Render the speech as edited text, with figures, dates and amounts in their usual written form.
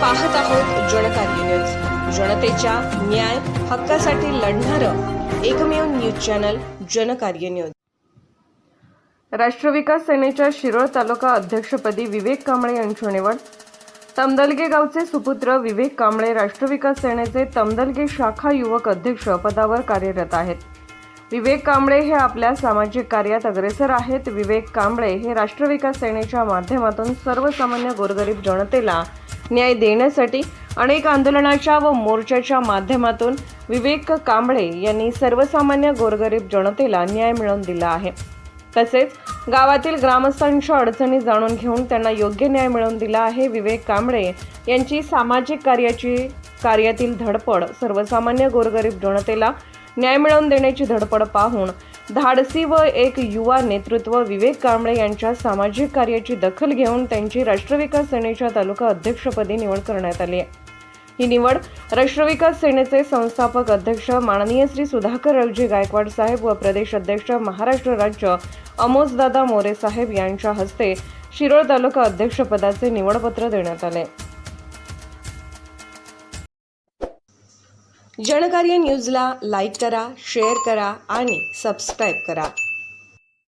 पाहत आहोत जनकार्य न्यूज, जनतेच्या न्याय हक्कासाठी लढणारं एकमेव न्यूज चॅनल जनकार्य न्यूज। राष्ट्रविकास सेनेच्या शिरोळ तालुका अध्यक्षपदी विवेक कांबळे यांची निवड। तमदलगे गावचे सुपुत्र विवेक कांबळे राष्ट्रविकास सेनेचे तमदलगे शाखा युवक अध्यक्ष पदावर कार्यरत आहेत। विवेक कांबळे हे आपल्या सामाजिक कार्यात अग्रेसर आहेत। विवेक कांबळे हे राष्ट्रविकास सेनेच्या माध्यमातून सर्वसामान्य गोरगरीब जनतेला न्याय देण्यासाठी अनेक आंदोलनाच्या व मोर्चाच्या माध्यमातून विवेक कांबळे यांनी सर्वसामान्य गोरगरीब जनतेला न्याय मिळवून दिला आहे। तसेच गावातील ग्रामस्थांच्या अडचणी जाणून घेऊन त्यांना योग्य न्याय मिळवून दिला आहे। विवेक कांबळे यांची सामाजिक कार्यातील धडपड सर्वसामान्य गोरगरीब जनतेला न्याय मिळवून देण्याची धडपड पाहून धाडसी व एक युवा नेतृत्व विवेक कांबळे यांच्या सामाजिक कार्याची दखल घेऊन त्यांची राष्ट्रविकास सेनेच्या तालुका अध्यक्षपदी निवड करण्यात आली आहे। ही निवड राष्ट्रविकास सेनेचे संस्थापक अध्यक्ष माननीय श्री सुधाकर रावजी गायकवाड साहेब व प्रदेश अध्यक्ष महाराष्ट्र राज्य अमोसदादा मोरे साहेब यांच्या हस्ते शिरोळ तालुका अध्यक्षपदाचे निवडपत्र देण्यात आले। जनकार्य न्यूजला लाईक करा, शेअर करा आणि सबस्क्राईब करा।